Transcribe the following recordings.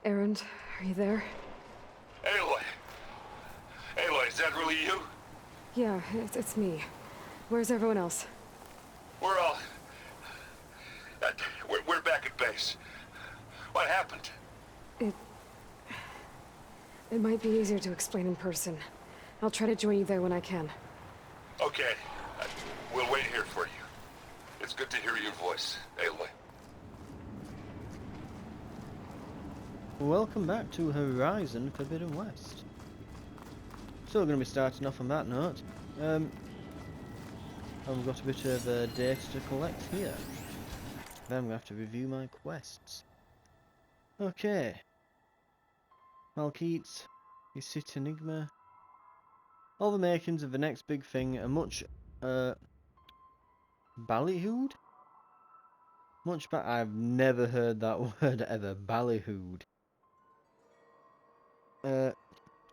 Errand, are you there? Aloy! Aloy, is that really you? Yeah, it's me. Where's everyone else? We're all... We're back at base. What happened? It might be easier to explain in person. I'll try to join you there when I can. Okay. We'll wait here for you. It's good to hear your voice, Aloy. Welcome back to Horizon Forbidden West. So we're going to be starting off on that note. And we've got a bit of data to collect here. Then I'm going to have to review my quests. Okay. Malkeets, Isit Enigma. All the makings of the next big thing are much ballyhooed? I've never heard that word ever. Ballyhooed.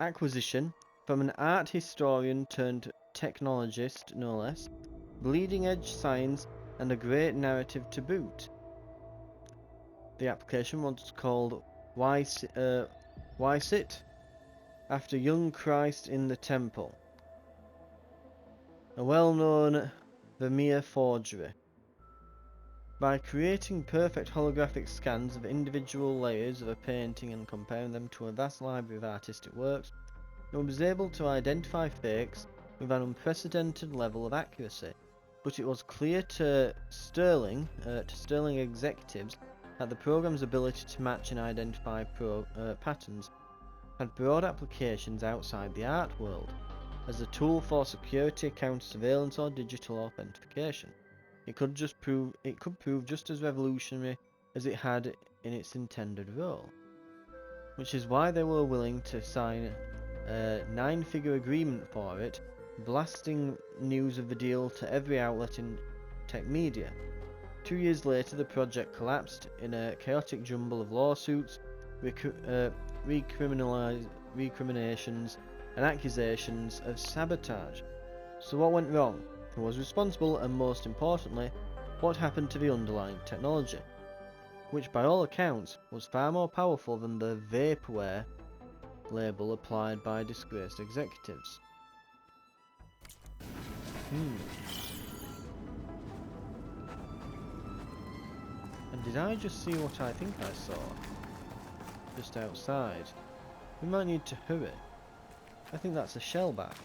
Acquisition from an art historian turned technologist, no less. Bleeding edge science and a great narrative to boot. The application was called Why Sit? After young Christ in the Temple. A well-known Vermeer forgery. By creating perfect holographic scans of individual layers of a painting and comparing them to a vast library of artistic works, it was able to identify fakes with an unprecedented level of accuracy. But it was clear to Sterling executives that the program's ability to match and identify patterns had broad applications outside the art world, as a tool for security, counter-surveillance, or digital authentication. It could prove just as revolutionary as it had in its intended role, which is why they were willing to sign a 9-figure agreement for it, blasting news of the deal to every outlet in tech media. 2 years later, the project collapsed in a chaotic jumble of lawsuits, recriminations, and accusations of sabotage. So what went wrong? Who was responsible? And most importantly, what happened to the underlying technology? Which by all accounts was far more powerful than the vaporware label applied by disgraced executives. And did I just see what I think I saw? Just outside. We might need to hurry. I think that's a shellback.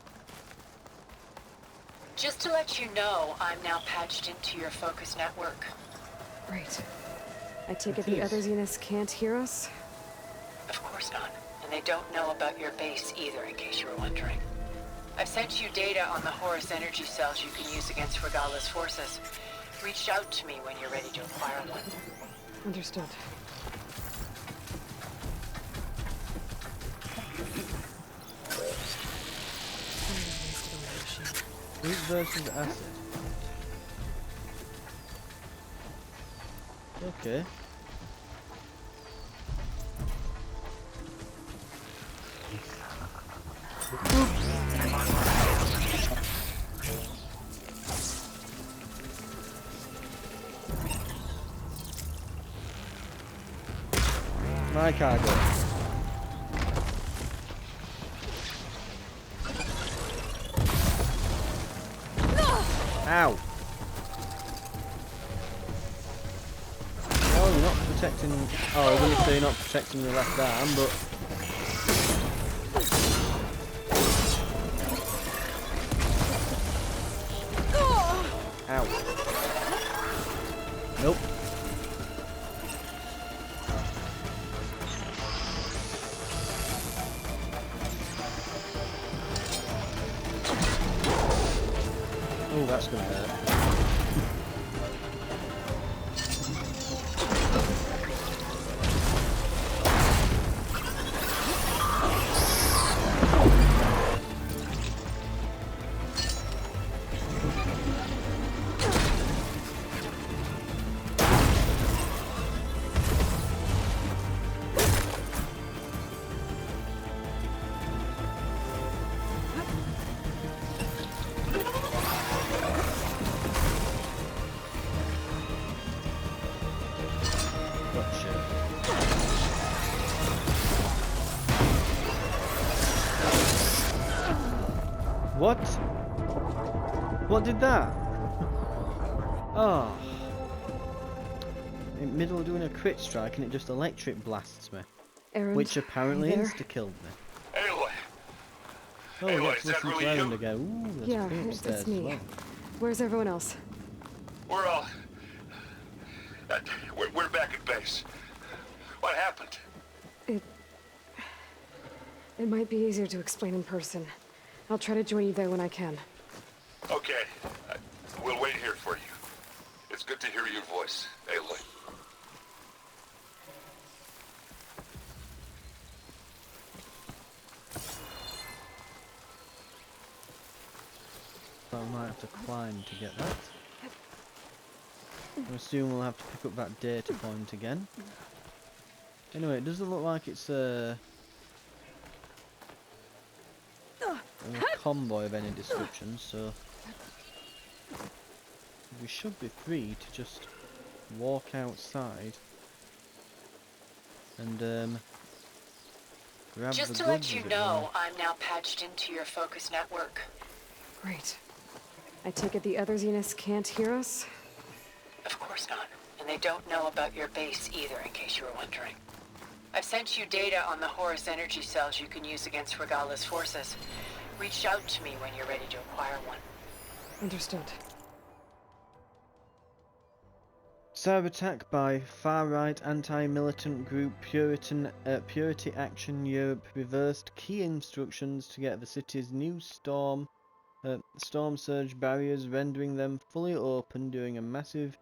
Just to let you know, I'm now patched into your focus network. Great. I take it the other Zeniths can't hear us? Of course not. And they don't know about your base either, in case you were wondering. I've sent you data on the Horus energy cells you can use against Regala's forces. Reach out to me when you're ready to acquire one. Understood. Heat versus acid. Okay. My cargo. Ow! Oh, you're not protecting... Oh, I was going to say you're not protecting the left arm, but... Ow. Nope. Oh, that's going to hurt. What? What did that? Oh. In the middle of doing a crit strike and it just electric blasts me. Errand, Which apparently you there? insta-killed me. Aloy! Oh, Aloy, let's is that listen to really Errand you? again. Ooh, there's Yeah, three it's upstairs as me. well. Where's everyone else? We're all... we're back at base. What happened? It might be easier to explain in person. I'll try to join you there when I can. Okay. We'll wait here for you. It's good to hear your voice, Aloy. So I might have to climb to get that. I assume we'll have to pick up that data point again. Anyway, it doesn't look like it's a convoy of any description, so we should be free to just walk outside and grab Just the to let goods, you as it know, were. I'm now patched into your focus network. Great. I take it the other Zeniths can't hear us? Of course not. And they don't know about your base either, in case you were wondering. I've sent you data on the Horus energy cells you can use against Regala's forces. Reach out to me when you're ready to acquire one. Understood. Cyber attack by far-right anti-militant group Purity Action Europe reversed key instructions to get the city's new storm surge barriers, rendering them fully open during a massive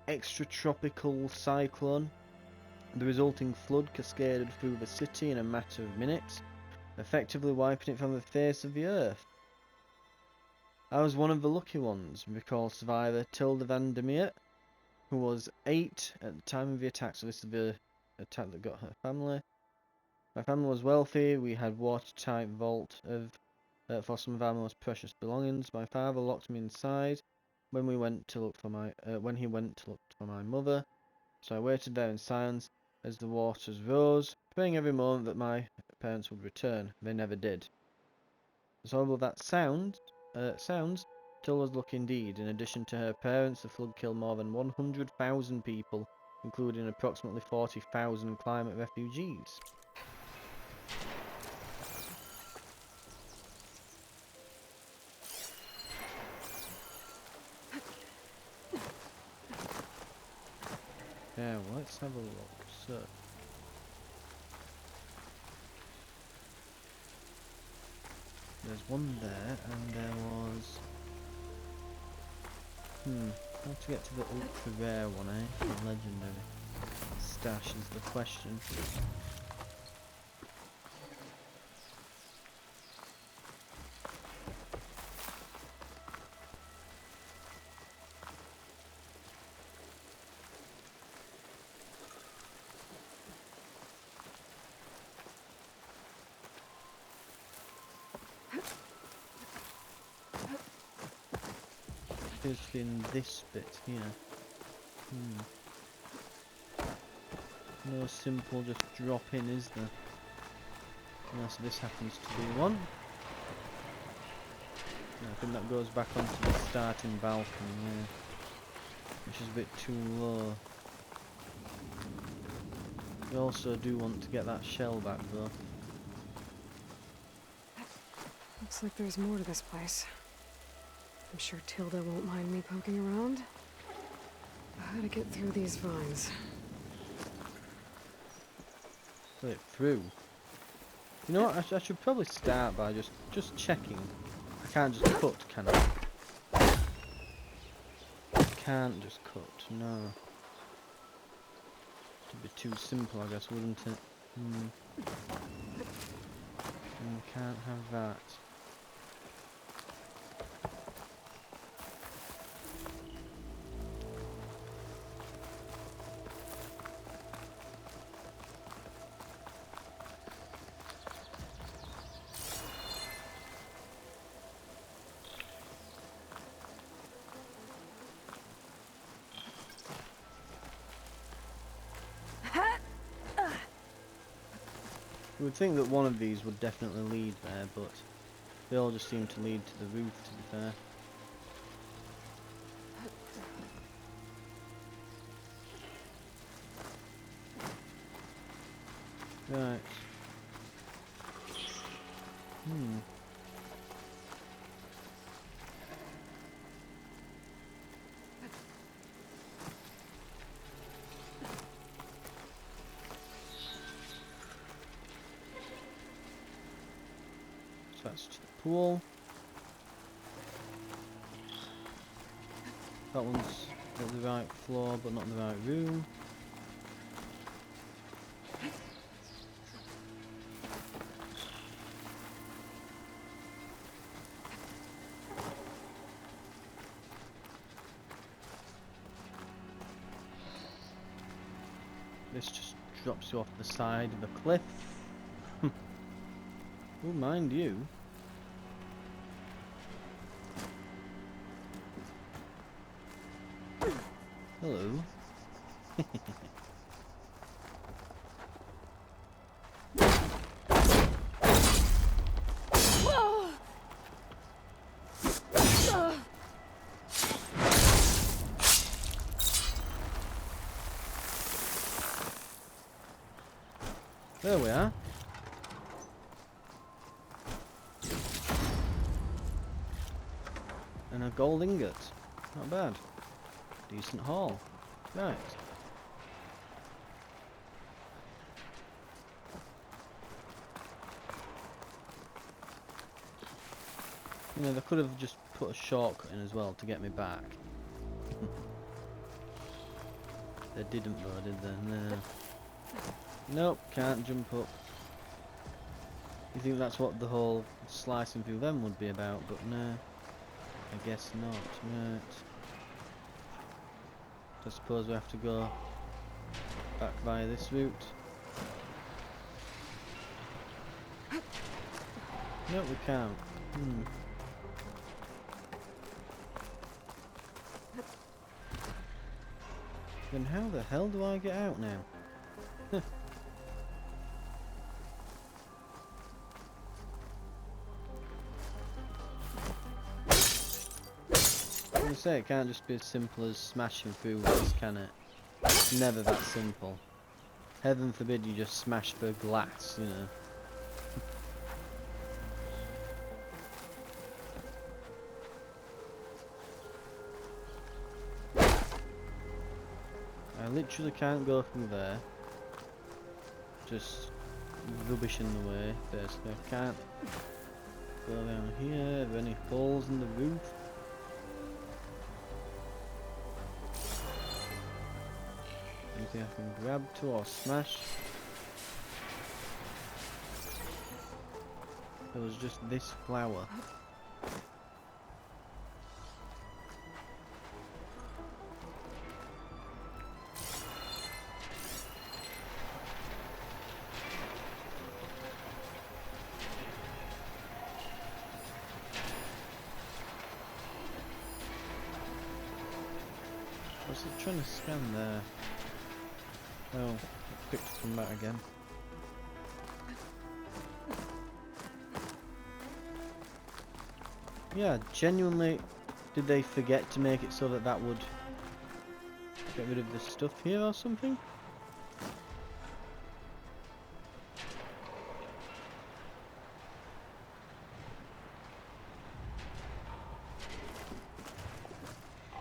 extratropical cyclone. The resulting flood cascaded through the city in a matter of minutes, effectively wiping it from the face of the earth. I was one of the lucky ones, recalls survivor Tilda van der Meer, who was 8 at the time of the attack, so this is the attack that got her family. My family was wealthy, we had watertight vault for some of our most precious belongings. My father locked me inside when he went to look for my mother, so I waited there in silence as the waters rose, praying every moment that my parents would return. They never did. As horrible that sounds, Till was lucky indeed. In addition to her parents, the flood killed more than 100,000 people, including approximately 40,000 climate refugees. Yeah, well, let's have a look. So, there's one there, and there was... how to get to the ultra rare one, eh? The legendary stash is the question. Appears to be in this bit here. No simple just drop in, is there? Unless this happens to be one. I think that goes back onto the starting balcony, yeah. Which is a bit too low. We also do want to get that shell back though. Looks like there's more to this place. I'm sure Tilda won't mind me poking around. How to get through these vines? Put it through. You know what? I should probably start by just checking. I can't just cut, can I? I can't just cut. No. It'd be too simple, I guess, wouldn't it? Can't have that. You would think that one of these would definitely lead there, but They all just seem to lead to the roof, to be fair. Right. So that's to the pool. That one's at the right floor, but not the right room. This just drops you off the side of the cliff. Oh, mind you. Hello. There we are. And a gold ingot. Not bad. Decent haul. Right. You know, they could have just put a shortcut in as well to get me back. They didn't though, did they? No. Nope, can't jump up. You think that's what the whole slicing through them would be about, but no. I guess not. Right. I suppose we have to go back via this route. No, we can't. Then how the hell do I get out now? I say it can't just be as simple as smashing through this, can it? It's never that simple. Heaven forbid you just smash the glass, you know. I literally can't go through there. Just rubbish in the way, basically. I can't go down here. Are there any holes in the roof? Anything I can grab to or smash? There was just this flower. What's it trying to scan there? Oh, quick to come back again. Yeah, genuinely, did they forget to make it so that that would get rid of the stuff here or something?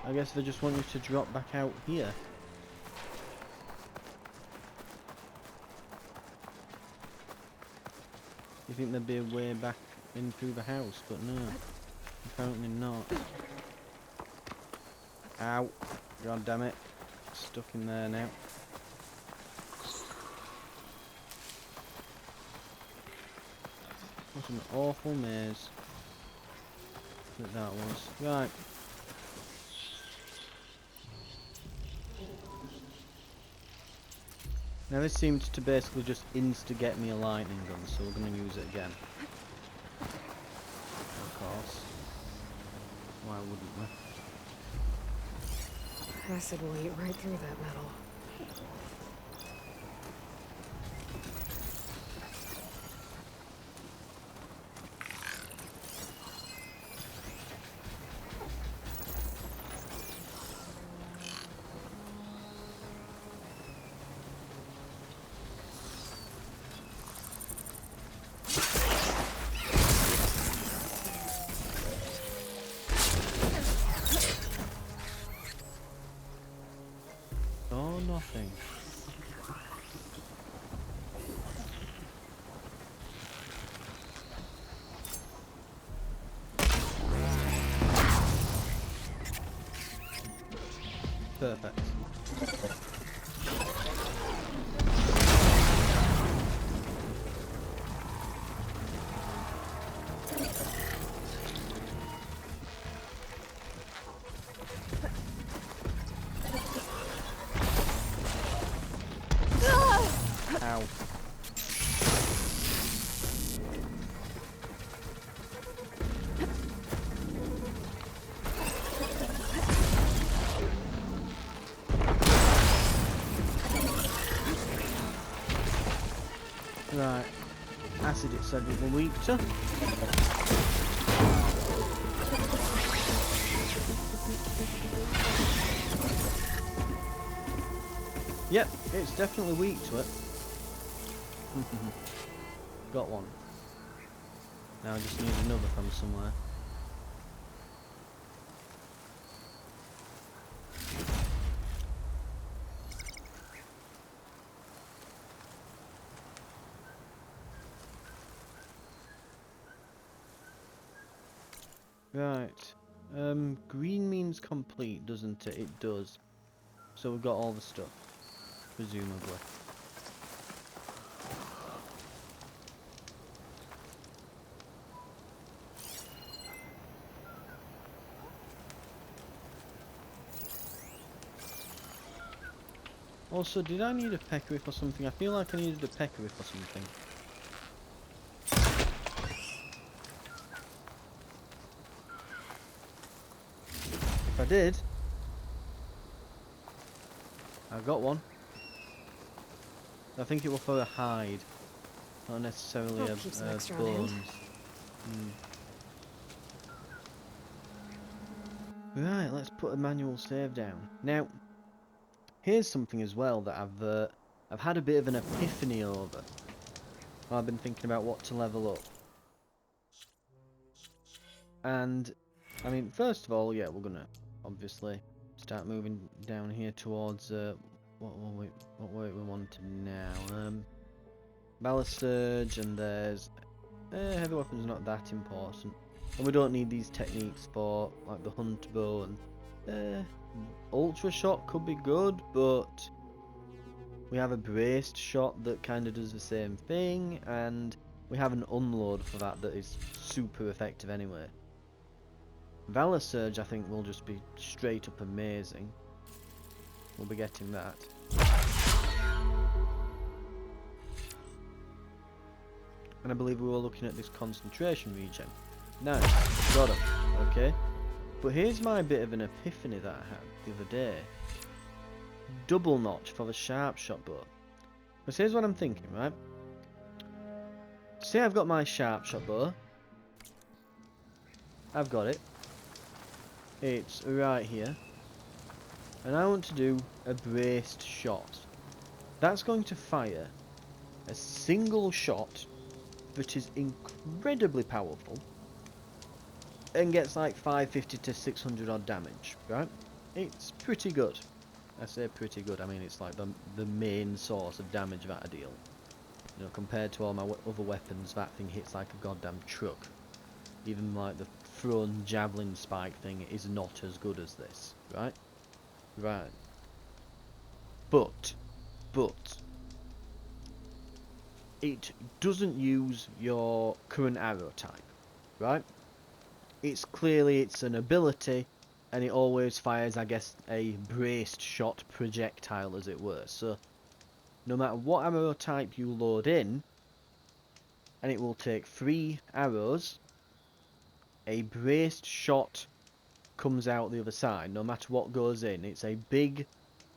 I guess they just want you to drop back out here. You think there'd be a way back in through the house, but no. Apparently not. Ow. God damn it. Stuck in there now. What an awful maze that was. Right. Now this seems to basically just insta-get me a lightning gun, so we're going to use it again. Of course. Why wouldn't we? Acid will eat right through that metal. Nothing. Perfect. Ow. Right. Acid it said we were weak to. Yep, it's definitely weak to it. Got one. Now I just need another from somewhere. Right. Green means complete, doesn't it? It does. So we've got all the stuff, presumably. Also, did I need a peccary for something? I feel like I needed a peccary for something. If I did, I got one. I think it was for a hide, not necessarily Oh, keep some a extra on hand. bones. Right, let's put a manual save down. Now, here's something as well that I've had a bit of an epiphany over. I've been thinking about what to level up. And, I mean, first of all, yeah, we're gonna obviously start moving down here towards what way we want to now. Ballast surge, and there's heavy weapons not that important, and we don't need these techniques for like the hunt bow, and ultra shot could be good, but we have a braced shot that kind of does the same thing, and we have an unload for that is super effective anyway. Valor Surge I think will just be straight up amazing. We'll be getting that. And I believe we were looking at this concentration regen. Nice, got it. Okay. But here's my bit of an epiphany that I had the other day. Double notch for the sharp shot bow. Because here's what I'm thinking, right? Say I've got my sharp shot bow. I've got it. It's right here. And I want to do a braced shot. That's going to fire a single shot that is incredibly powerful and gets like 550 to 600 odd damage, right? It's pretty good. I say pretty good, I mean it's like the main source of damage that I deal. You know, compared to all my other weapons, that thing hits like a goddamn truck. Even like the thrown javelin spike thing is not as good as this, right? Right. But it doesn't use your current arrow type, right? It's an ability, and it always fires, I guess, a braced shot projectile, as it were. So, no matter what arrow type you load in, and it will take 3 arrows, a braced shot comes out the other side, no matter what goes in. It's a big,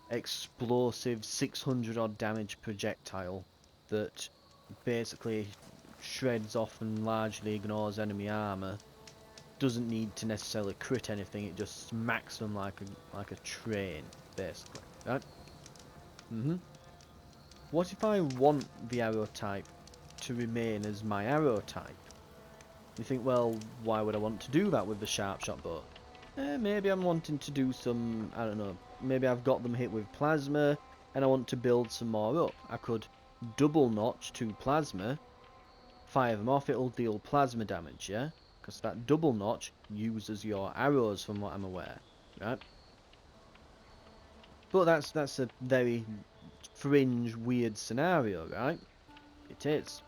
explosive, 600 odd damage projectile that basically shreds off and largely ignores enemy armor. Doesn't need to necessarily crit anything, it just smacks them like a train, basically, right? What if I want the arrow type to remain as my arrow type? You think, well, why would I want to do that with the sharp shot bow? Maybe I'm wanting to do some, I don't know, maybe I've got them hit with plasma, and I want to build some more up. I could double notch 2 plasma, fire them off, it'll deal plasma damage, yeah? Because that double notch uses your arrows from what I'm aware, right? But that's a very fringe, weird scenario, right? It is.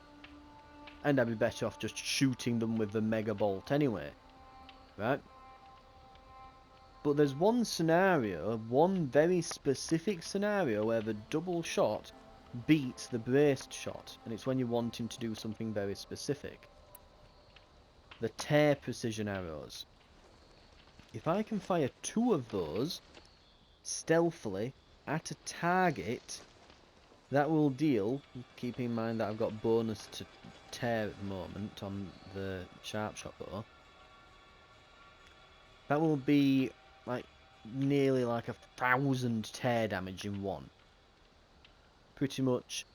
And I'd be better off just shooting them with the Mega Bolt anyway, right? But there's one scenario, one very specific scenario where the double shot beats the braced shot, and it's when you're wanting to do something very specific. The tear precision arrows. If I can fire 2 of those stealthily at a target, that will deal, keeping in mind that I've got bonus to tear at the moment on the sharp shot bow, that will be like nearly like 1,000 tear damage in one. Pretty much,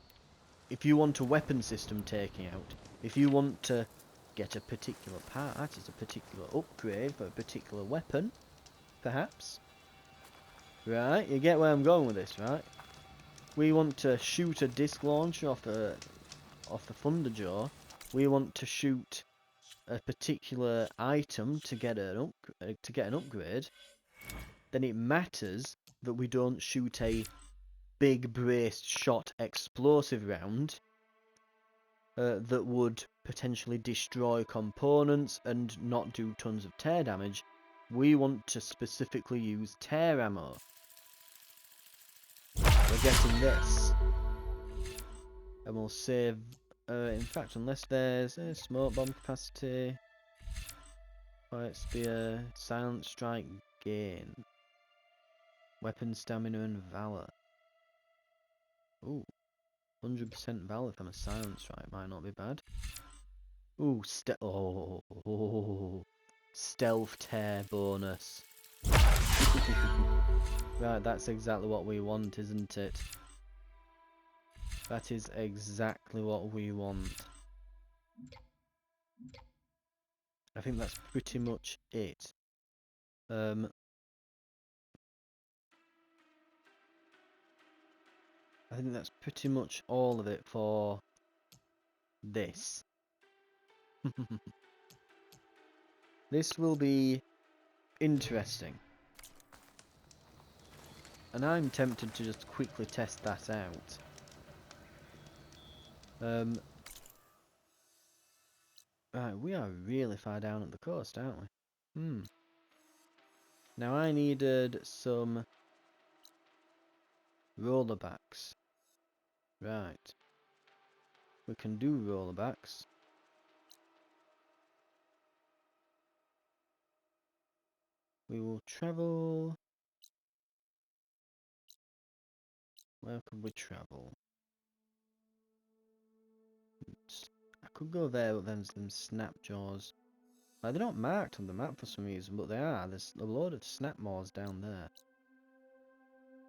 if you want a weapon system taking out, if you want to get a particular part as a particular upgrade for a particular weapon, perhaps, right, you get where I'm going with this, right? We want to shoot a disc launcher off the Thunderjaw. We want to shoot a particular item to get an upgrade. Then it matters that we don't shoot a big braced shot explosive round that would potentially destroy components and not do tons of tear damage. We want to specifically use tear ammo. We're getting this. And we'll save, in fact, unless there's a smoke bomb capacity, quiet spear, silent strike gain, weapon stamina and valor. Ooh, 100% valor from a silent strike might not be bad. Ooh, stealth tear bonus. Right, that's exactly what we want, isn't it? That is exactly what we want. I think that's pretty much it. I think that's pretty much all of it for this. This will be interesting. And I'm tempted to just quickly test that out. Right, we are really far down at the coast, aren't we? Now I needed some rollerbacks. Right. We can do rollerbacks. We will travel... Where could we travel? I could go there, but then there's them snapjaws. Like, they're not marked on the map for some reason, but they are. There's a load of snapmaws down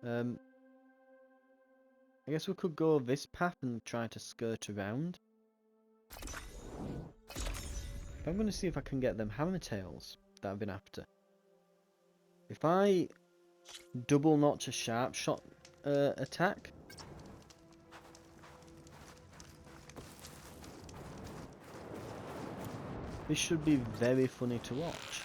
there. I guess we could go this path and try to skirt around. I'm going to see if I can get them hammertails that I've been after. If I double notch a sharp shot attack, this should be very funny to watch.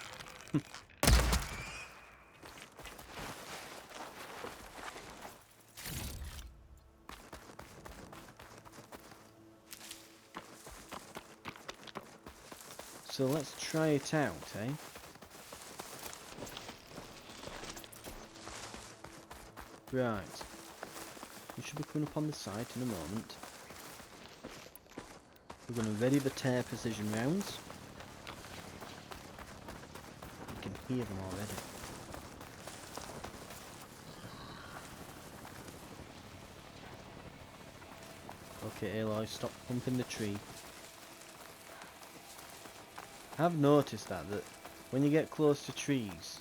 So let's try it out, eh? Right. We should be coming up on the site in a moment. We're going to ready the tear precision rounds. You can hear them already. Okay, Aloy, stop pumping the tree. I've noticed that when you get close to trees,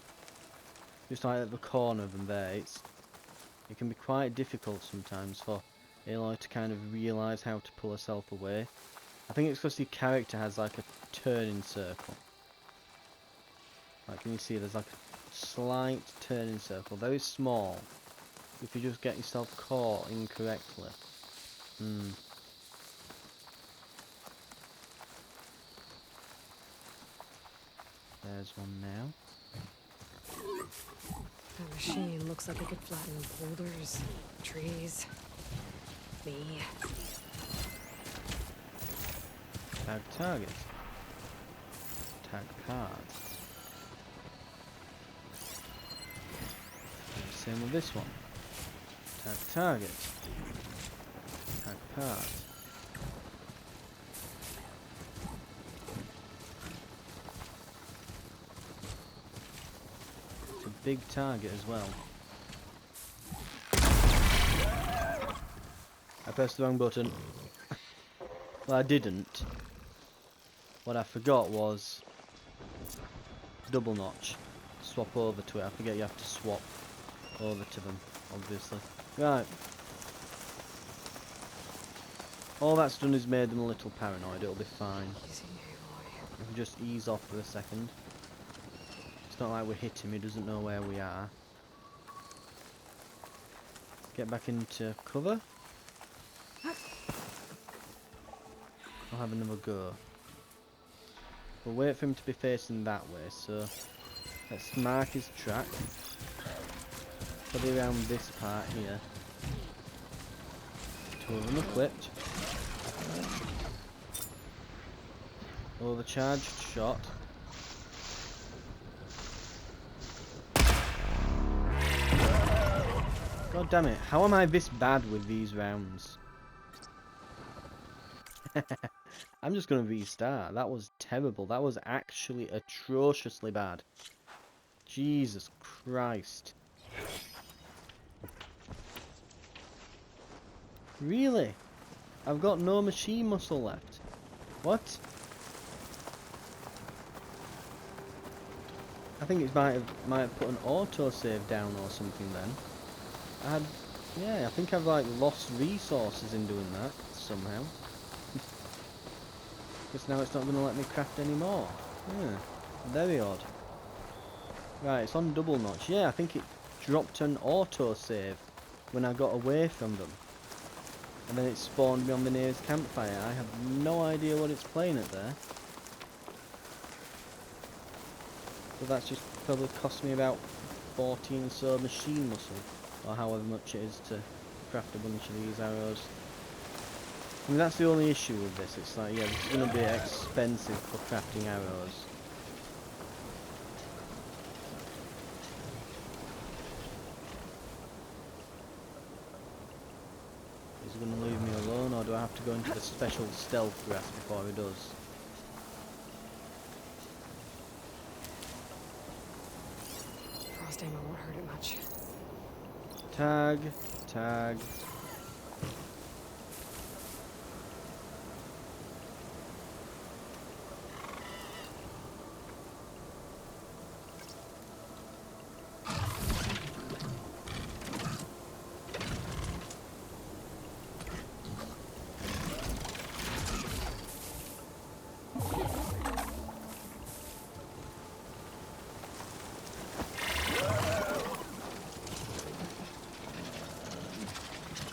just like at the corner of them there, it can be quite difficult sometimes for Aloy to kind of realise how to pull herself away. I think it's because your character has like a turning circle. Like, can you see there's like a slight turning circle, very small. if you just get yourself caught incorrectly. There's one now. That machine looks like it could flatten boulders, trees, me. Tag target. Tag cards. And same with this one. Tag target. Tag card. It's a big target as well. I pressed the wrong button. Well, I didn't. What I forgot was double notch. Swap over to it. I forget you have to swap over to them, obviously. Right. All that's done is made them a little paranoid. It'll be fine. Easy, Aloy. We can just ease off for a second. It's not like we hit him. He doesn't know where we are. Get back into cover. I'll have another go. We'll wait for him to be facing that way, so let's mark his track. Probably around this part here. To unequipped. Overcharged shot. God damn it, how am I this bad with these rounds? I'm just gonna restart. That was terrible. That was actually atrociously bad. Jesus Christ. Really? I've got no machine muscle left. What? I think it might have put an autosave down or something then. Yeah, I think I've like lost resources in doing that somehow. Because now it's not going to let me craft anymore. Yeah, very odd. Right, it's on double notch. Yeah, I think it dropped an autosave when I got away from them. And then it spawned me on the nearest campfire. I have no idea what it's playing at there. So that's just probably cost me about 14 or so machine muscle. Or however much it is to craft a bunch of these arrows. I mean, that's the only issue with this. It's like, yeah, this is going to be expensive for crafting arrows. Is he going to leave me alone, or do I have to go into the special stealth grass before he does? Frost ammo won't hurt it much. Tag, tag.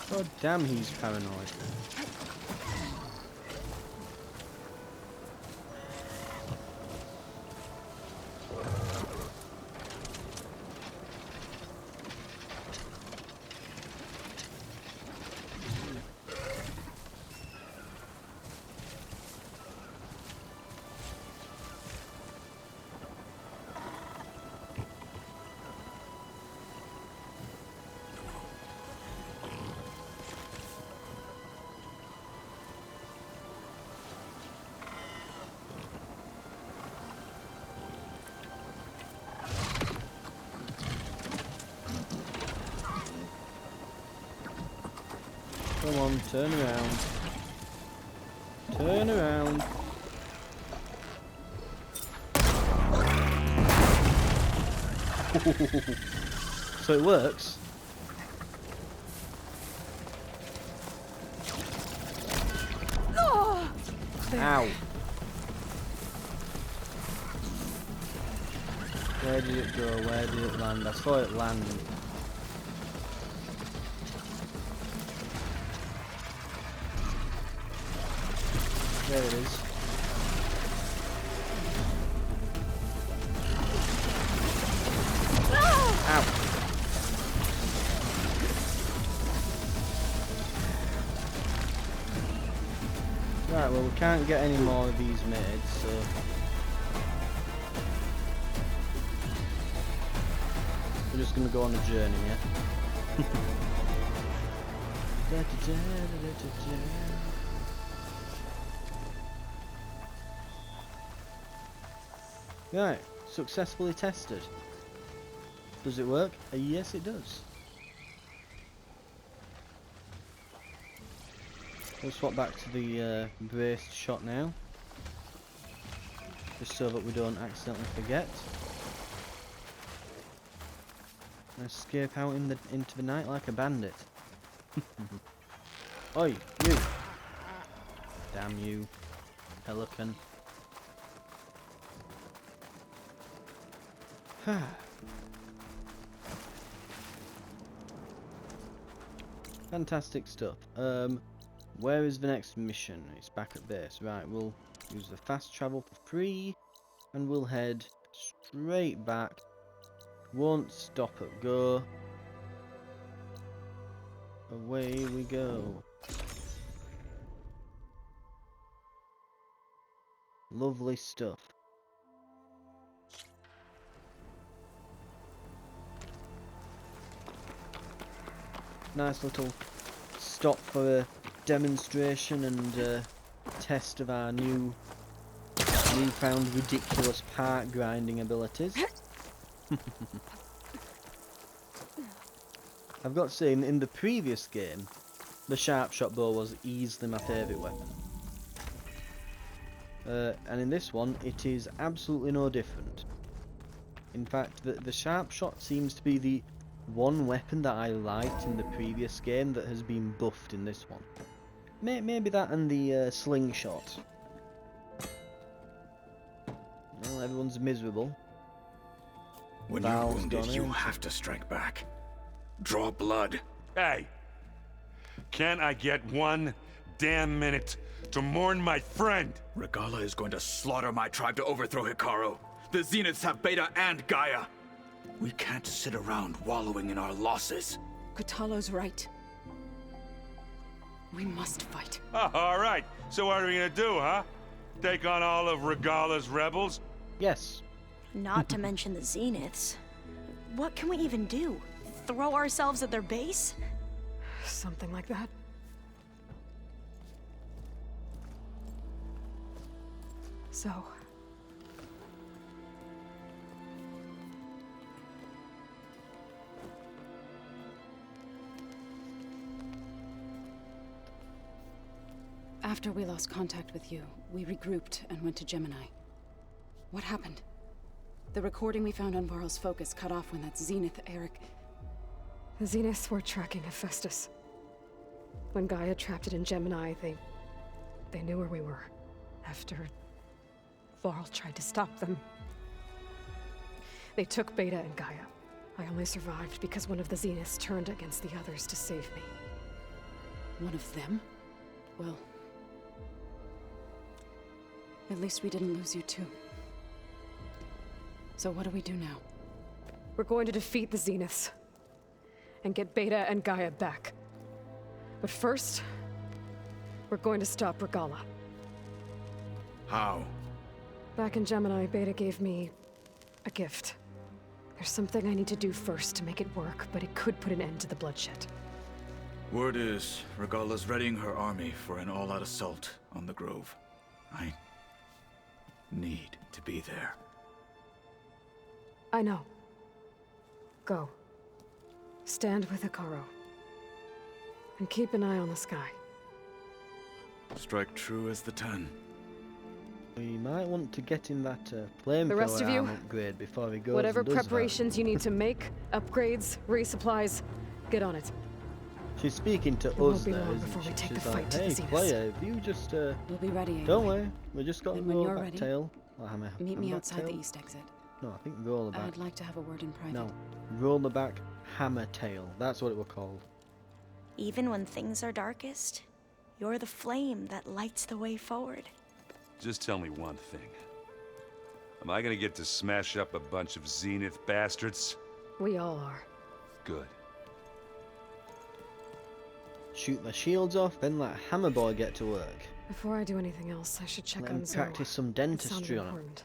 God damn, he's paranoid. Come on, turn around. Turn around. So it works. Ow. Where did it go? Where did it land? I saw it land. There it is. Ow. Right, well we can't get any more of these made, so... we're just gonna go on a journey, yeah? Right, successfully tested. Does it work? Yes, it does. We'll swap back to the braced shot now, just so that we don't accidentally forget. And escape out into the night like a bandit. Oi, you! Damn you, pelican. Fantastic stuff. Where is the next mission? It's back at base. Right, we'll use the fast travel for free, and we'll head straight back. Won't stop at go. Away we go. Lovely stuff. Nice little stop for a demonstration and test of our newfound ridiculous part grinding abilities. I've got to say, in the previous game, the sharp shot bow was easily my favourite weapon. And in this one, it is absolutely no different. In fact, the sharp shot seems to be the one weapon that I liked in the previous game that has been buffed in this one. Maybe that and the slingshot. Well, everyone's miserable. When Val's you're wounded, gone you in. have to strike back. Draw blood. Hey! Can't I get 1 damn minute to mourn my friend? Regala is going to slaughter my tribe to overthrow Hikaru. The Zeniths have Beta and Gaia. We can't sit around wallowing in our losses. Kotallo's right. We must fight. Oh, all right. So what are we gonna do, huh? Take on all of Regala's rebels? Yes. Not to mention the Zeniths. What can we even do? Throw ourselves at their base? Something like that. So... After we lost contact with you, we regrouped and went to Gemini. What happened? The recording we found on Varl's focus cut off when that Zenith Eric... The Zeniths were tracking Hephaestus. When Gaia trapped it in Gemini, they knew where we were. After Varl tried to stop them. They took Beta and Gaia. I only survived because one of the Zeniths turned against the others to save me. One of them? Well... at least we didn't lose you too. So what do we do now? We're going to defeat the Zeniths. And get Beta and Gaia back. But first, we're going to stop Regala. How? Back in Gemini, Beta gave me a gift. There's something I need to do first to make it work, but it could put an end to the bloodshed. Word is, Regala's readying her army for an all-out assault on the Grove. I need to be there. I know. Go. Stand with Hikaru. And keep an eye on the sky. Strike true as the 10. We might want to get in that flamethrower The rest of you, arm upgrade before he goes whatever and does that. preparations you need to make, upgrades, resupplies, get on it. She's speaking to It us won't be there, long isn't before she? we take She's the like, fight to the hey, Zeniths." player, if you just, We'll be ready, don't Aloy. worry, we just got to And when roll you're back ready, tail. Meet me outside the tail? east exit. No, I think roller back. I'd like to have a word in private. No, roller back hammer tail. That's what it was called. Even when things are darkest, you're the flame that lights the way forward. Just tell me one thing. Am I gonna get to smash up a bunch of Zenith bastards? We all are. Good. Shoot their shields off, then let Hammer Boy get to work. Before I do anything else, I should check Let on him Zoe. practice some It dentistry sounded on him. important.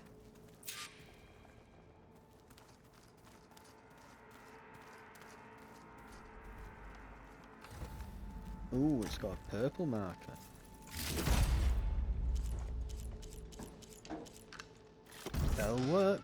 Ooh, it's got a purple marker. That'll work.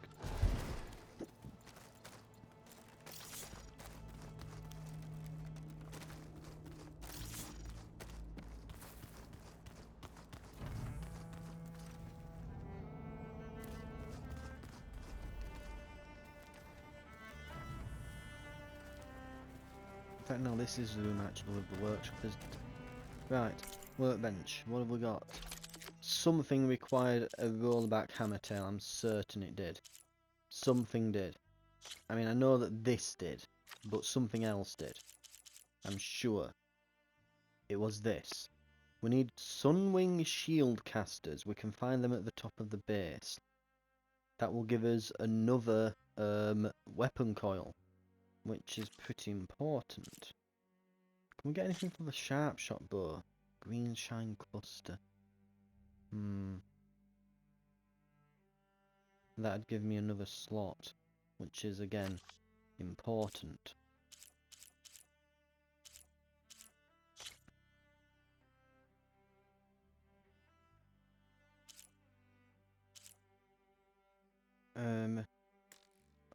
In fact, no, this is the room actually with the workshop, isn't it? Right, workbench. What have we got? Something required a rollback hammer tail. I'm certain it did. Something did. I mean, I know that this did, but something else did. I'm sure. It was this. We need Sunwing shield casters. We can find them at the top of the base. That will give us another weapon coil, which is pretty important. Can we get anything for the sharp shot bow? Green shine cluster. That'd give me another slot, which is again important.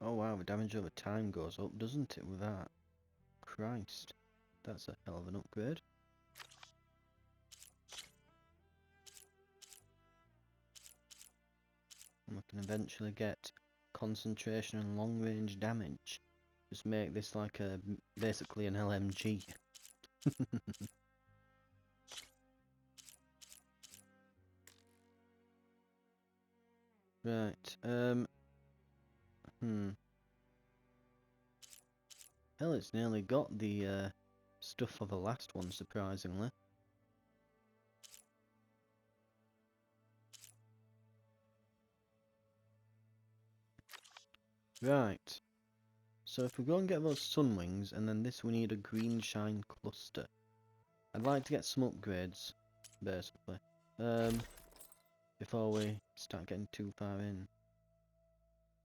Oh wow, the damage over time goes up, doesn't it, with that? Christ, that's a hell of an upgrade. And we can eventually get concentration and long range damage. Just make this like a basically an LMG. Right, Hell, it's nearly got the stuff for the last one, surprisingly. Right, so if we go and get those sunwings, and then this we need a green shine cluster. I'd like to get some upgrades, basically, before we start getting too far in.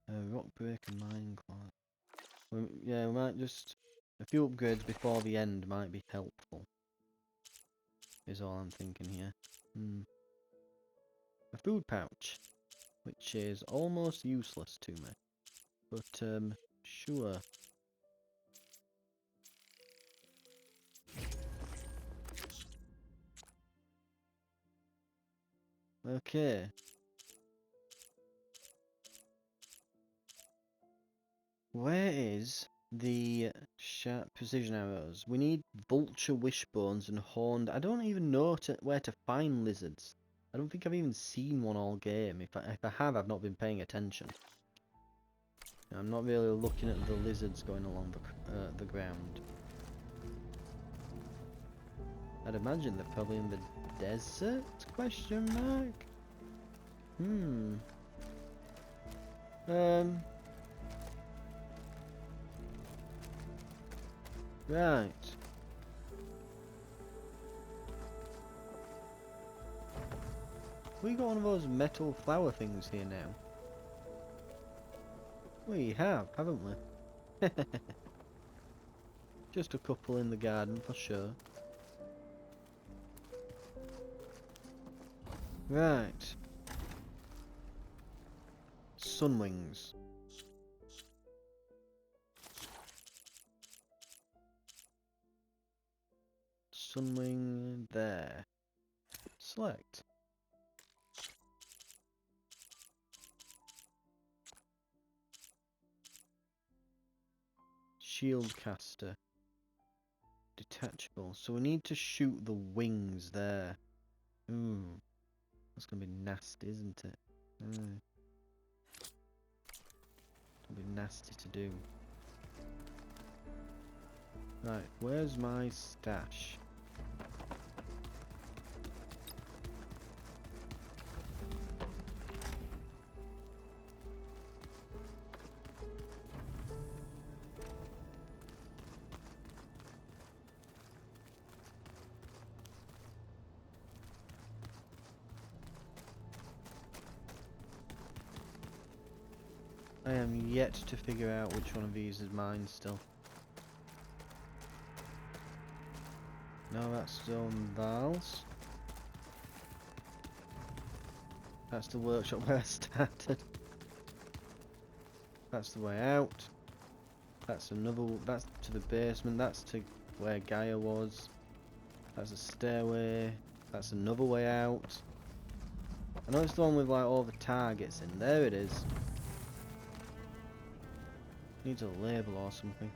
Rock breaker, mining class. Yeah, we might just... A few upgrades before the end might be helpful. Is all I'm thinking here. A food pouch, which is almost useless to me. But, sure. Okay. Where is the sharp precision arrows? We need vulture wishbones and horned... I don't even know where to find lizards. I don't think I've even seen one all game. If I have, I've not been paying attention. I'm not really looking at the lizards going along the ground. I'd imagine they're probably in the desert? Question mark? Right. We got one of those metal flower things here now. We have, haven't we? Just a couple in the garden for sure. Right. Sunwings. Sunwing there. Select. Shield caster. Detachable. So we need to shoot the wings there. Ooh. That's gonna be nasty, isn't it? It'll be nasty to do. Right, where's my stash? I am yet to figure out which one of these is mine still. No, that's still Val's. That's the workshop where I started. That's the way out. That's another. That's to the basement. That's to where Gaia was. That's a stairway. That's another way out. I know it's the one with like all the targets in. There it is. Needs a label or something.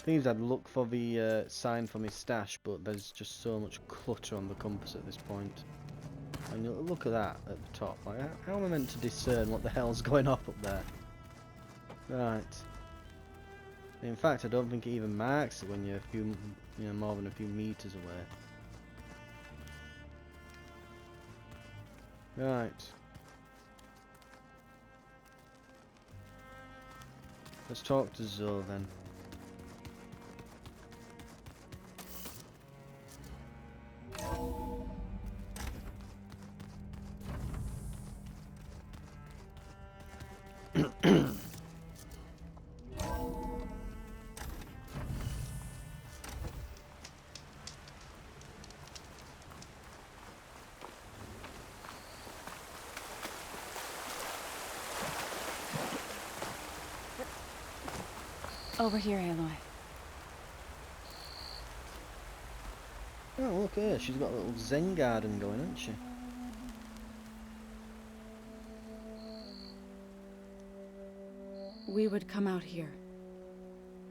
Thing is, I'd look for the sign for my stash, but there's just so much clutter on the compass at this point. And you look at that at the top. Like, how am I meant to discern what the hell's going off up there? Right. In fact, I don't think it even marks it when you're a few, more than a few meters away. Right. Let's talk to Zoe then. Over here, Aloy. Oh, look at her. She's got a little Zen garden going, hasn't she? We would come out here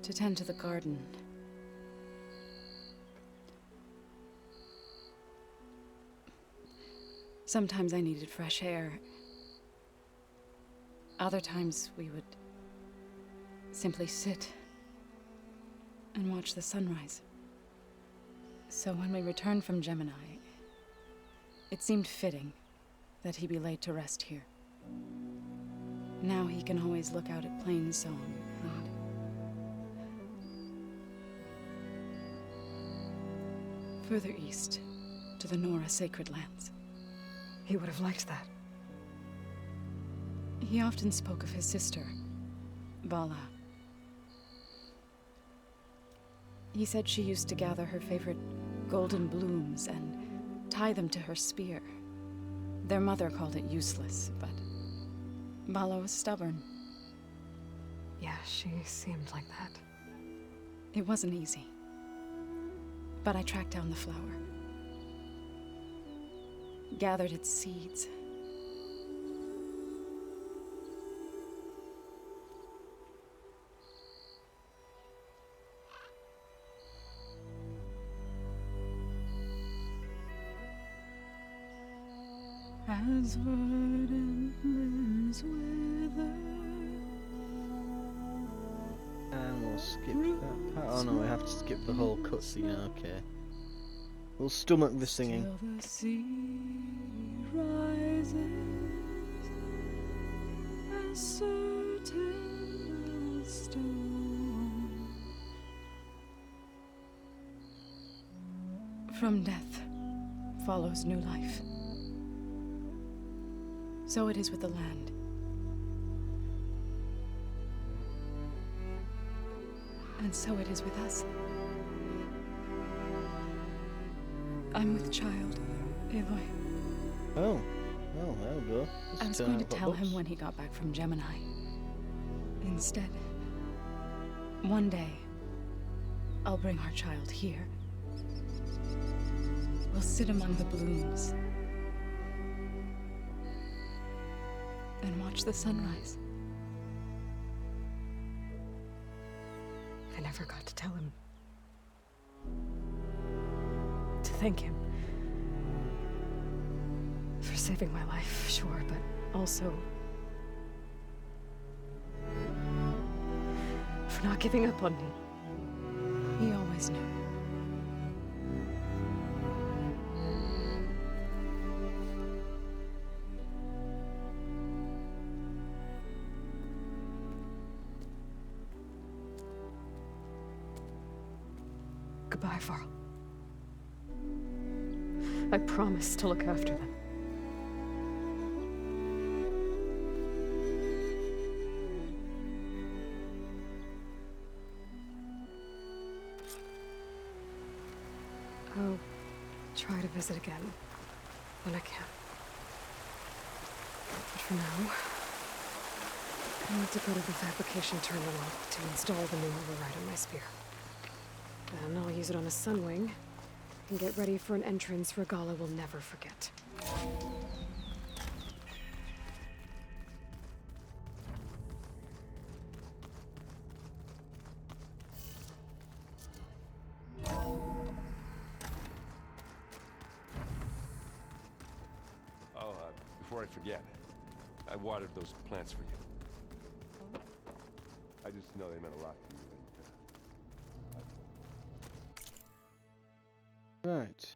to tend to the garden. Sometimes I needed fresh air. Other times we would simply sit and watch the sunrise. So when we returned from Gemini, it seemed fitting that he be laid to rest here. Now he can always look out at Plains Zone and further east to the Nora sacred lands. He would have liked that. He often spoke of his sister, Vala. He said she used to gather her favorite golden blooms and tie them to her spear. Their mother called it useless, but Vala was stubborn. Yeah, she seemed like that. It wasn't easy. But I tracked down the flower. Gathered its seeds. As verdant limbs wither. And we'll skip that part. Oh no, we have to skip the whole cutscene, okay. We'll stomach the singing. Till the sea rises, as certain as stone. From death follows new life. So it is with the land. And so it is with us. I'm with child, Aloy. Oh, there we go. I was going to tell him when he got back from Gemini. Instead, one day, I'll bring our child here. We'll sit among the blooms and watch the sunrise. I never got to tell him. To thank him. For saving my life, sure, but also for not giving up on me. He always knew. Goodbye, Varl. I promise to look after them. I'll try to visit again when I can. But for now, I need to go to the fabrication terminal to install the new override on my spear. Then I'll use it on a sunwing and get ready for an entrance Regala will never forget. Before I forget, I watered those plants for you. I just know they meant a lot to you. Right.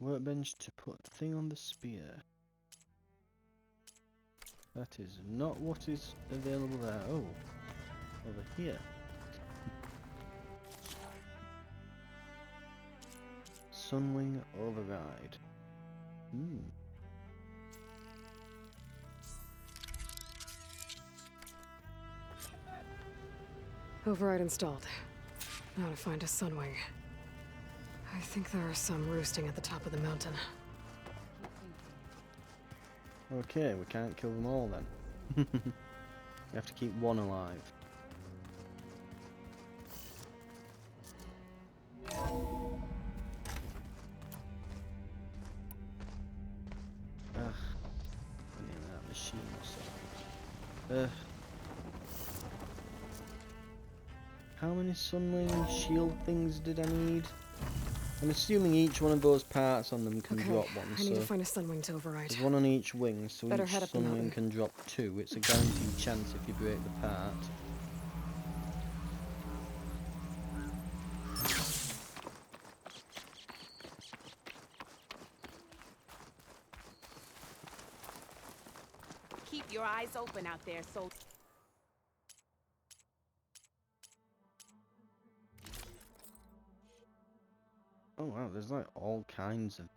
Workbench to put thing on the spear. That is not what is available there. Oh, over here. Sunwing override. Override installed. Now to find a sunwing. I think there are some roosting at the top of the mountain. Okay, we can't kill them all then. We have to keep one alive. Ugh. Getting that machine or something. How many sunwing shield things did I need? I'm assuming each one of those parts on them can drop one. I need to find a sunwing to override. There's one on each wing, so Better each head up the mountain. sunwing can drop 2. It's a guaranteed chance if you break the part. Keep your eyes open out there, soldier. Oh wow, there's like all kinds of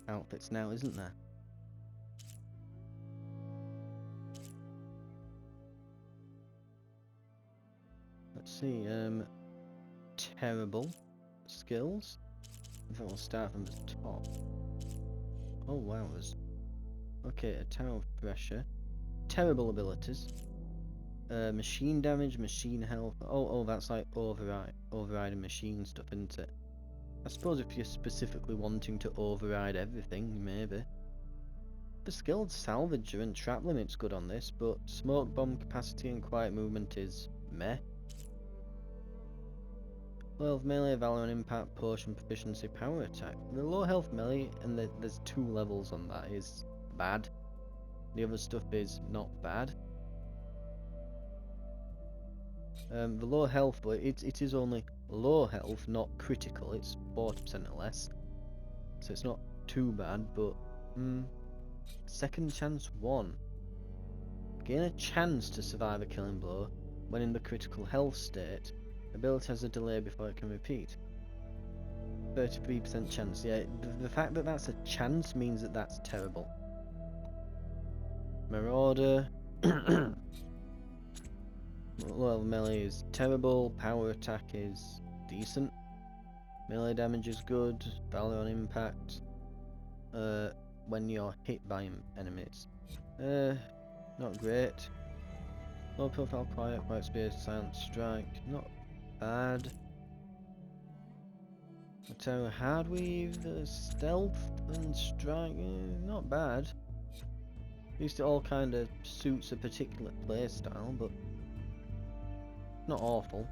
outfits now, isn't there? Let's see, terrible skills. I think we'll start from the top. Oh wow, there's... Okay, a tower of pressure. Terrible abilities. Machine damage, machine health. Oh, that's like overriding machine stuff, isn't it? I suppose if you're specifically wanting to override everything, maybe. The skilled salvager and trap limit's good on this, but smoke bomb capacity and quiet movement is meh. Low health melee, valor and impact, potion proficiency, power attack. The low health melee, and there's 2 levels on that, is bad. The other stuff is not bad. The low health, but it is only low health, not critical. It's 40% or less, so it's not too bad. But second chance 1. Gain a chance to survive a killing blow when in the critical health state. Ability has a delay before it can repeat. 33% chance. Yeah, the fact that that's a chance means that that's terrible. Marauder. Well, melee is terrible, power attack is decent, melee damage is good, valor on impact, when you're hit by enemies. Not great. Low profile, quiet space, silent strike, not bad. So hard weave, stealth and strike, not bad. At least it all kind of suits a particular playstyle, but not awful.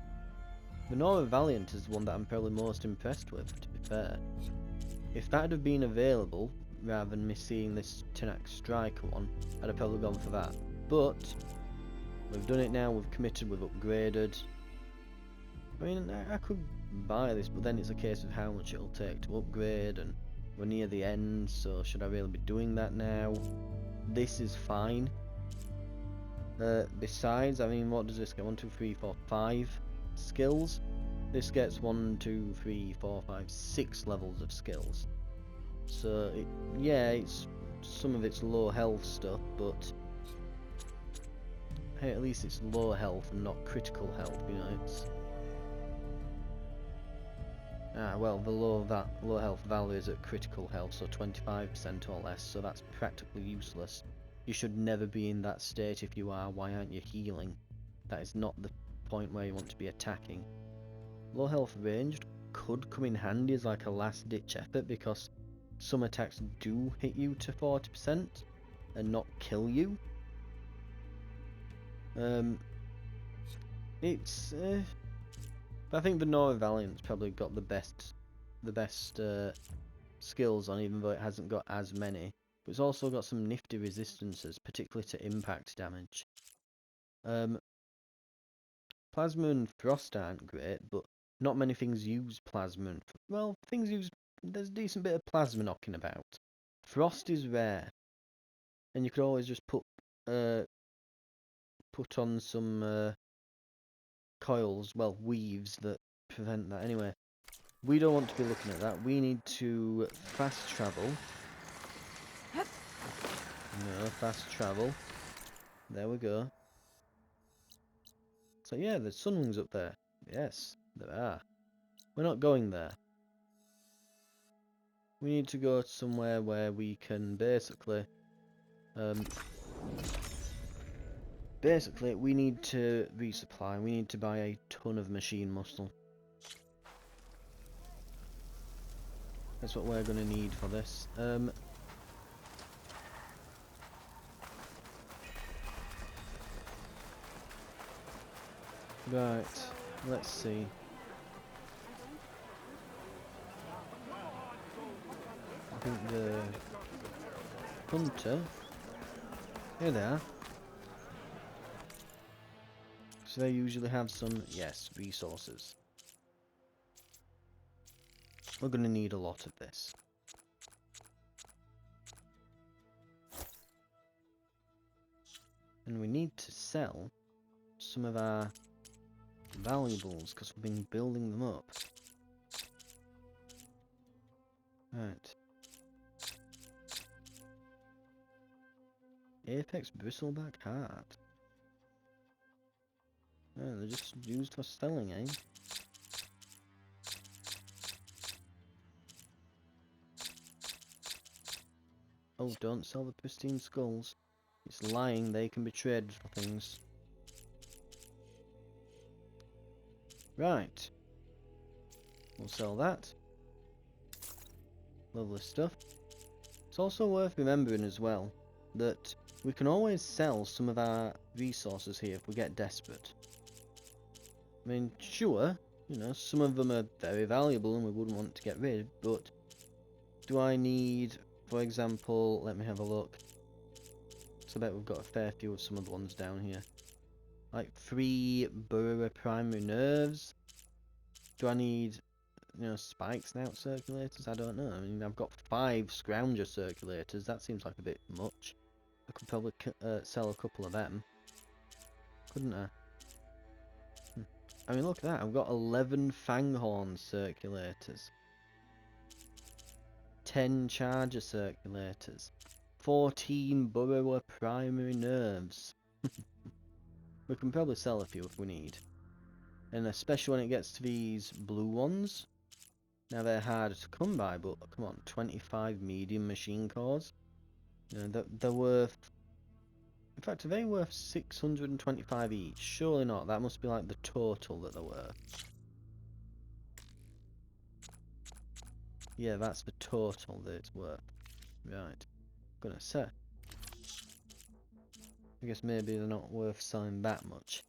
Venora Valiant is the one that I'm probably most impressed with, to be fair. If that had been available, rather than me seeing this Tenax Striker one, I'd have probably gone for that. But we've done it now, we've committed, we've upgraded. I mean, I could buy this, but then it's a case of how much it'll take to upgrade, and we're near the end, so should I really be doing that now? This is fine. Besides, I mean, what does this get? 1, 2, 3, 4, 5 skills. This gets 1, 2, 3, 4, 5, 6 levels of skills. So, yeah, it's some of it's low health stuff, but hey, at least it's low health and not critical health, you know, it's... well, the low health value is at critical health, so 25% or less, so that's practically useless. You should never be in that state. If you are, why aren't you healing? That is not the point where you want to be attacking. Low health ranged could come in handy as like a last ditch effort, because some attacks do hit you to 40% and not kill you. It's I think the Nora Valiant's probably got the best skills on, even though it hasn't got as many. But it's also got some nifty resistances, particularly to impact damage. Plasma and frost aren't great, but not many things use plasma and... well, things use... there's a decent bit of plasma knocking about. Frost is rare. And you could always just put on some coils, well, weaves that prevent that. Anyway, we don't want to be looking at that. We need to fast travel. No, fast travel. There we go. So yeah, there's sunwings up there. Yes, there are. We're not going there. We need to go somewhere where we can basically... basically, we need to resupply. We need to buy a ton of machine muscle. That's what we're going to need for this. Right, let's see. I think the hunter... here they are. So they usually have some, yes, resources. We're going to need a lot of this. And we need to sell some of our valuables, because we've been building them up. Right. Apex bristleback heart. Oh, they're just used for selling, eh? Oh, don't sell the pristine skulls. It's lying, they can be traded for things. Right. We'll sell that. Lovely stuff. It's also worth remembering as well that we can always sell some of our resources here if we get desperate. I mean, sure, you know, some of them are very valuable and we wouldn't want to get rid, but do I need, for example, let me have a look. So I bet we've got a fair few of some of the ones down here. Like 3 Burrower primary nerves. Do I need, you know, spike snout circulators? I don't know. I mean, I've got 5 scrounger circulators. That seems like a bit much. I could probably sell a couple of them. Couldn't I? I mean, look at that. I've got 11 fanghorn circulators. 10 charger circulators. 14 Burrower primary nerves. We can probably sell a few if we need. And especially when it gets to these blue ones. Now they're harder to come by, but come on, 25 medium machine cores. You know, they're worth... in fact, are they worth 625 each? Surely not. That must be like the total that they're worth. Yeah, that's the total that it's worth. Right. Gonna say. I guess maybe they're not worth selling that much.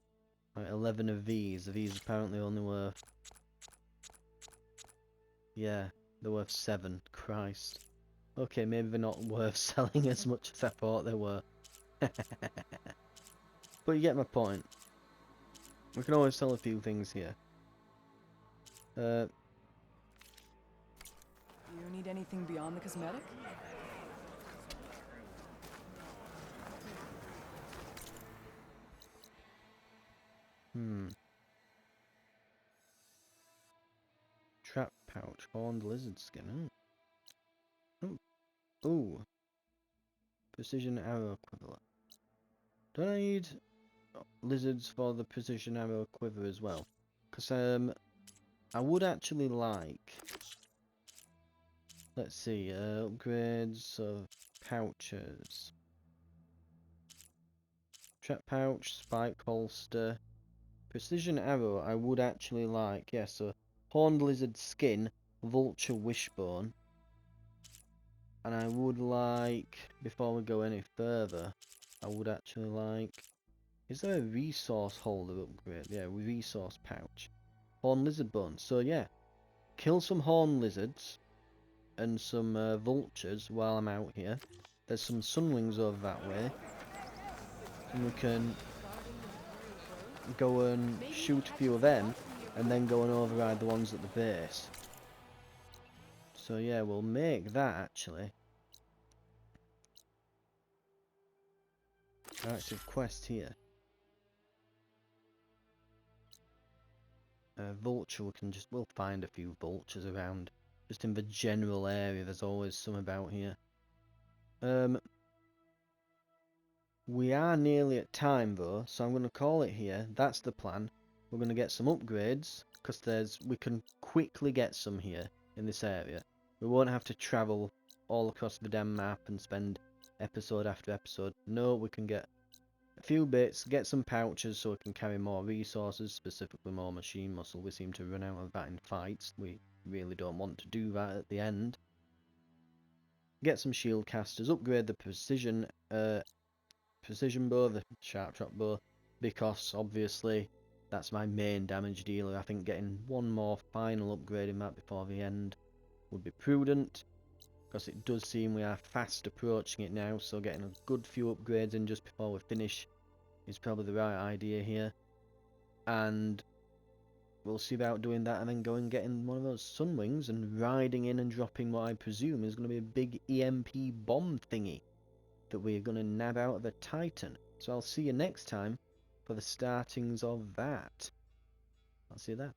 Right, 11 of these. Are these apparently only worth... yeah, they're worth 7. Christ. Okay, maybe they're not worth selling as much as I thought they were. But you get my point. We can always sell a few things here. You need anything beyond the cosmetic? Trap pouch, horned lizard skin. Oh. Ooh. Precision arrow equivalent. Don't I need... lizards for the precision arrow quiver as well. Because I would actually like... Let's see, upgrades of pouches. Trap pouch, spike holster. Precision arrow I would actually like, yeah, so horned lizard skin, vulture wishbone. And I would like, before we go any further, I would actually like... Is there a resource holder upgrade? Yeah, resource pouch. Horned lizard bones. So yeah, kill some horned lizards and some vultures while I'm out here. There's some sunwings over that way. And we can go and shoot a few of them and then go and override the ones at the base. So yeah, we'll make that actually. Active quest here. Vulture, we'll find a few vultures around. Just in the general area, there's always some about here. We are nearly at time though, so I'm going to call it here. That's the plan. We're going to get some upgrades, because we can quickly get some here in this area. We won't have to travel all across the damn map and spend episode after episode. No, we can get a few bits, get some pouches so we can carry more resources, specifically more machine muscle. We seem to run out of that in fights. We really don't want to do that at the end. Get some shield casters, upgrade the precision bow, the sharp shot bow, because obviously that's my main damage dealer. I think getting one more final upgrade in that before the end would be prudent, because it does seem we are fast approaching it now, so getting a good few upgrades in just before we finish is probably the right idea here. And we'll see about doing that and then going and getting one of those sunwings and riding in and dropping what I presume is going to be a big EMP bomb thingy that we're going to nab out of the Titan. So I'll see you next time for the startings of that. I'll see you there.